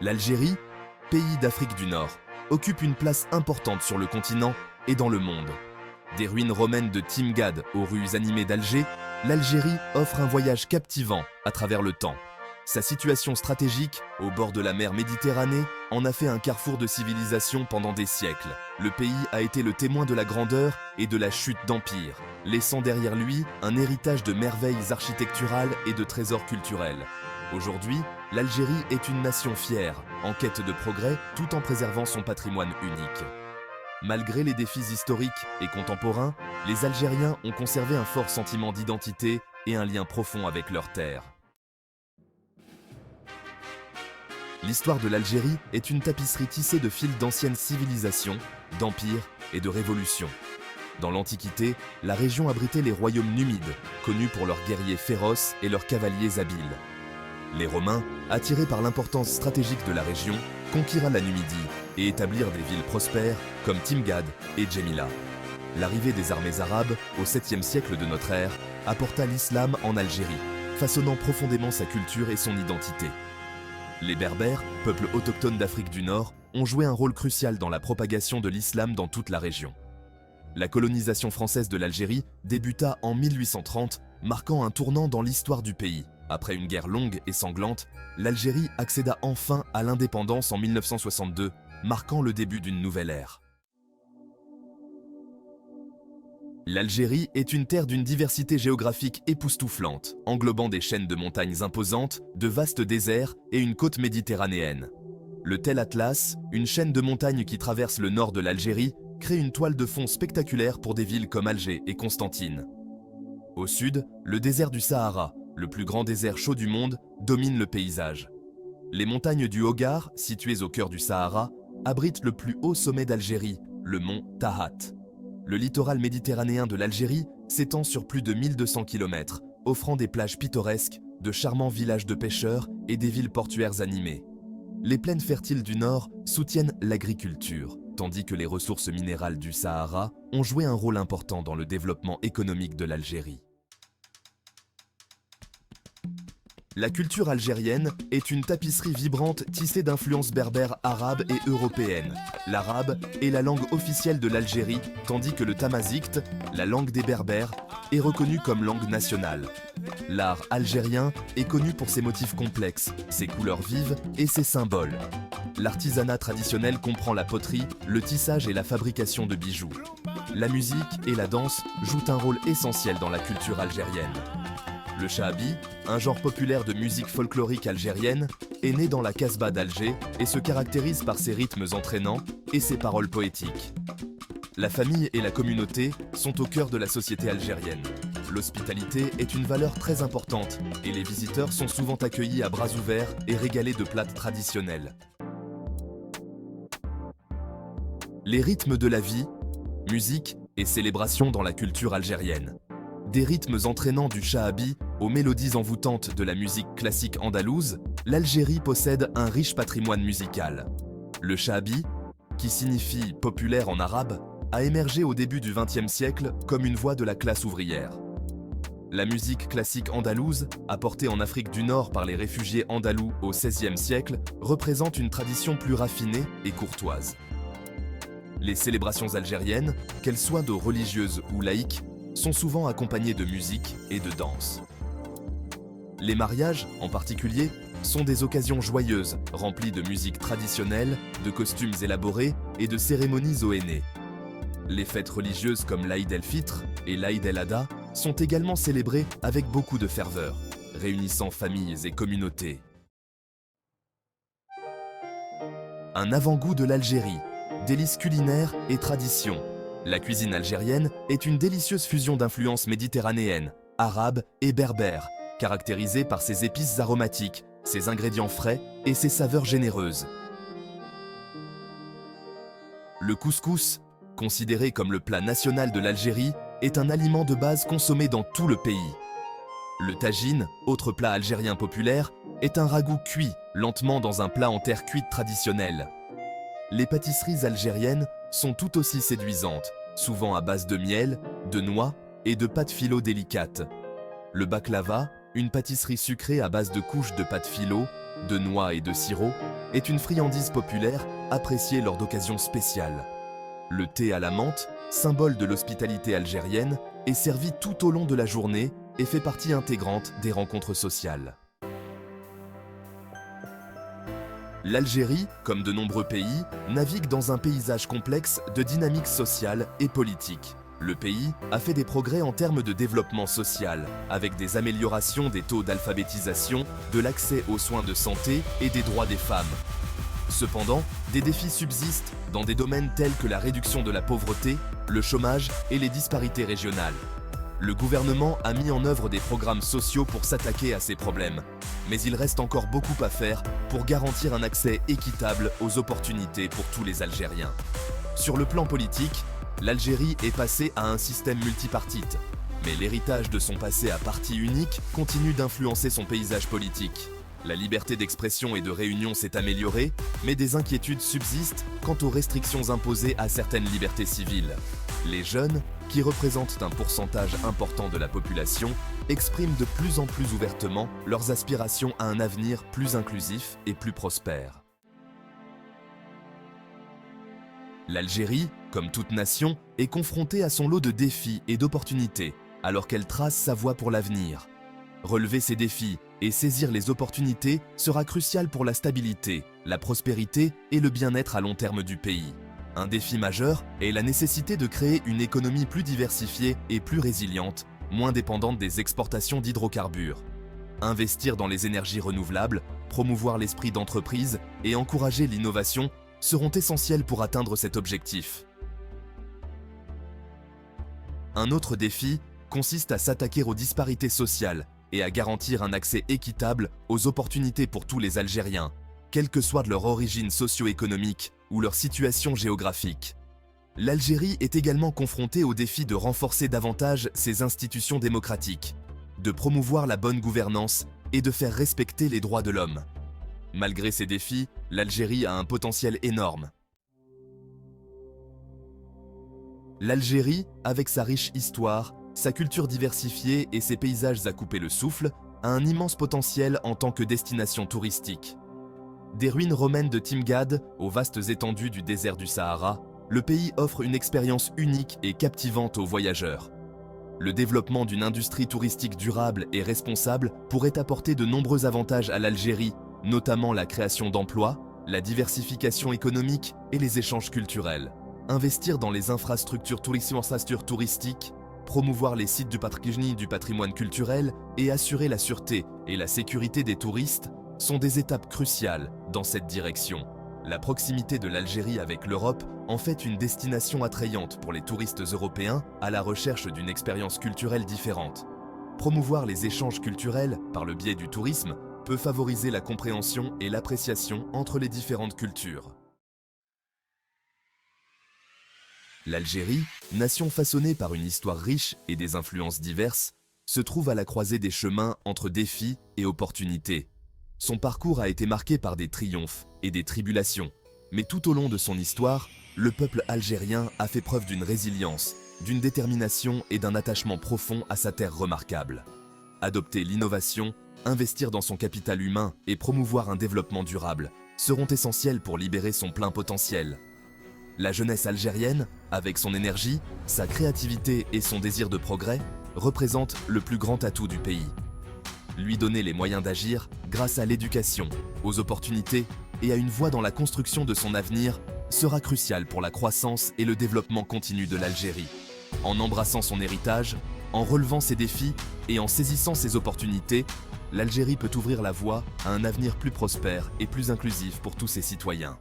L'Algérie, pays d'Afrique du Nord, occupe une place importante sur le continent et dans le monde. Des ruines romaines de Timgad aux rues animées d'Alger, l'Algérie offre un voyage captivant à travers le temps. Sa situation stratégique, au bord de la mer Méditerranée, en a fait un carrefour de civilisation pendant des siècles. Le pays a été le témoin de la grandeur et de la chute d'empires, laissant derrière lui un héritage de merveilles architecturales et de trésors culturels. Aujourd'hui, l'Algérie est une nation fière, en quête de progrès, tout en préservant son patrimoine unique. Malgré les défis historiques et contemporains, les Algériens ont conservé un fort sentiment d'identité et un lien profond avec leur terre. L'histoire de l'Algérie est une tapisserie tissée de fils d'anciennes civilisations, d'empires et de révolutions. Dans l'Antiquité, la région abritait les royaumes numides, connus pour leurs guerriers féroces et leurs cavaliers habiles. Les Romains, attirés par l'importance stratégique de la région, conquirent la Numidie et établirent des villes prospères comme Timgad et Djémila. L'arrivée des armées arabes, au 7e siècle de notre ère, apporta l'islam en Algérie, façonnant profondément sa culture et son identité. Les Berbères, peuple autochtone d'Afrique du Nord, ont joué un rôle crucial dans la propagation de l'islam dans toute la région. La colonisation française de l'Algérie débuta en 1830, marquant un tournant dans l'histoire du pays. Après une guerre longue et sanglante, l'Algérie accéda enfin à l'indépendance en 1962, marquant le début d'une nouvelle ère. L'Algérie est une terre d'une diversité géographique époustouflante, englobant des chaînes de montagnes imposantes, de vastes déserts et une côte méditerranéenne. Le Tel Atlas, une chaîne de montagnes qui traverse le nord de l'Algérie, crée une toile de fond spectaculaire pour des villes comme Alger et Constantine. Au sud, le désert du Sahara, le plus grand désert chaud du monde, domine le paysage. Les montagnes du Hogar, situées au cœur du Sahara, abritent le plus haut sommet d'Algérie, le mont Tahat. Le littoral méditerranéen de l'Algérie s'étend sur plus de 1200 km, offrant des plages pittoresques, de charmants villages de pêcheurs et des villes portuaires animées. Les plaines fertiles du nord soutiennent l'agriculture, tandis que les ressources minérales du Sahara ont joué un rôle important dans le développement économique de l'Algérie. La culture algérienne est une tapisserie vibrante tissée d'influences berbères arabes et européennes. L'arabe est la langue officielle de l'Algérie, tandis que le tamazight, la langue des berbères, est reconnu comme langue nationale. L'art algérien est connu pour ses motifs complexes, ses couleurs vives et ses symboles. L'artisanat traditionnel comprend la poterie, le tissage et la fabrication de bijoux. La musique et la danse jouent un rôle essentiel dans la culture algérienne. Le shahabi, un genre populaire de musique folklorique algérienne, est né dans la Casbah d'Alger et se caractérise par ses rythmes entraînants et ses paroles poétiques. La famille et la communauté sont au cœur de la société algérienne. L'hospitalité est une valeur très importante et les visiteurs sont souvent accueillis à bras ouverts et régalés de plats traditionnels. Les rythmes de la vie, musique et célébration dans la culture algérienne. Des rythmes entraînants du shahabi aux mélodies envoûtantes de la musique classique andalouse, l'Algérie possède un riche patrimoine musical. Le shahabi, qui signifie « populaire » en arabe, a émergé au début du XXe siècle comme une voix de la classe ouvrière. La musique classique andalouse, apportée en Afrique du Nord par les réfugiés andalous au XVIe siècle, représente une tradition plus raffinée et courtoise. Les célébrations algériennes, qu'elles soient de religieuses ou laïques, sont souvent accompagnés de musique et de danse. Les mariages, en particulier, sont des occasions joyeuses, remplies de musique traditionnelle, de costumes élaborés et de cérémonies aux aînés. Les fêtes religieuses comme l'Aïd el-Fitr et l'Aïd el-Adha sont également célébrées avec beaucoup de ferveur, réunissant familles et communautés. Un avant-goût de l'Algérie, délices culinaires et traditions. La cuisine algérienne est une délicieuse fusion d'influences méditerranéennes, arabes et berbères, caractérisée par ses épices aromatiques, ses ingrédients frais et ses saveurs généreuses. Le couscous, considéré comme le plat national de l'Algérie, est un aliment de base consommé dans tout le pays. Le tagine, autre plat algérien populaire, est un ragoût cuit lentement dans un plat en terre cuite traditionnel. Les pâtisseries algériennes sont tout aussi séduisantes, souvent à base de miel, de noix et de pâte filo délicate. Le baklava, une pâtisserie sucrée à base de couches de pâte filo, de noix et de sirop, est une friandise populaire appréciée lors d'occasions spéciales. Le thé à la menthe, symbole de l'hospitalité algérienne, est servi tout au long de la journée et fait partie intégrante des rencontres sociales. L'Algérie, comme de nombreux pays, navigue dans un paysage complexe de dynamiques sociales et politiques. Le pays a fait des progrès en termes de développement social, avec des améliorations des taux d'alphabétisation, de l'accès aux soins de santé et des droits des femmes. Cependant, des défis subsistent dans des domaines tels que la réduction de la pauvreté, le chômage et les disparités régionales. Le gouvernement a mis en œuvre des programmes sociaux pour s'attaquer à ces problèmes, mais il reste encore beaucoup à faire pour garantir un accès équitable aux opportunités pour tous les Algériens. Sur le plan politique, l'Algérie est passée à un système multipartite, mais l'héritage de son passé à parti unique continue d'influencer son paysage politique. La liberté d'expression et de réunion s'est améliorée, mais des inquiétudes subsistent quant aux restrictions imposées à certaines libertés civiles. Les jeunes, qui représentent un pourcentage important de la population, expriment de plus en plus ouvertement leurs aspirations à un avenir plus inclusif et plus prospère. L'Algérie, comme toute nation, est confrontée à son lot de défis et d'opportunités, alors qu'elle trace sa voie pour l'avenir. Relever ces défis et saisir les opportunités sera crucial pour la stabilité, la prospérité et le bien-être à long terme du pays. Un défi majeur est la nécessité de créer une économie plus diversifiée et plus résiliente, moins dépendante des exportations d'hydrocarbures. Investir dans les énergies renouvelables, promouvoir l'esprit d'entreprise et encourager l'innovation seront essentiels pour atteindre cet objectif. Un autre défi consiste à s'attaquer aux disparités sociales et à garantir un accès équitable aux opportunités pour tous les Algériens, quelle que soit leur origine socio-économique ou leur situation géographique. L'Algérie est également confrontée au défi de renforcer davantage ses institutions démocratiques, de promouvoir la bonne gouvernance et de faire respecter les droits de l'homme. Malgré ces défis, l'Algérie a un potentiel énorme. L'Algérie, avec sa riche histoire, sa culture diversifiée et ses paysages à couper le souffle, a un immense potentiel en tant que destination touristique. Des ruines romaines de Timgad aux vastes étendues du désert du Sahara, le pays offre une expérience unique et captivante aux voyageurs. Le développement d'une industrie touristique durable et responsable pourrait apporter de nombreux avantages à l'Algérie, notamment la création d'emplois, la diversification économique et les échanges culturels. Investir dans les infrastructures touristiques, promouvoir les sites du patrimoine culturel et assurer la sûreté et la sécurité des touristes sont des étapes cruciales dans cette direction. La proximité de l'Algérie avec l'Europe en fait une destination attrayante pour les touristes européens à la recherche d'une expérience culturelle différente. Promouvoir les échanges culturels par le biais du tourisme peut favoriser la compréhension et l'appréciation entre les différentes cultures. L'Algérie, nation façonnée par une histoire riche et des influences diverses, se trouve à la croisée des chemins entre défis et opportunités. Son parcours a été marqué par des triomphes et des tribulations, mais tout au long de son histoire, le peuple algérien a fait preuve d'une résilience, d'une détermination et d'un attachement profond à sa terre remarquable. Adopter l'innovation, investir dans son capital humain et promouvoir un développement durable seront essentiels pour libérer son plein potentiel. La jeunesse algérienne, avec son énergie, sa créativité et son désir de progrès, représente le plus grand atout du pays. Lui donner les moyens d'agir grâce à l'éducation, aux opportunités et à une voie dans la construction de son avenir sera crucial pour la croissance et le développement continu de l'Algérie. En embrassant son héritage, en relevant ses défis et en saisissant ses opportunités, l'Algérie peut ouvrir la voie à un avenir plus prospère et plus inclusif pour tous ses citoyens.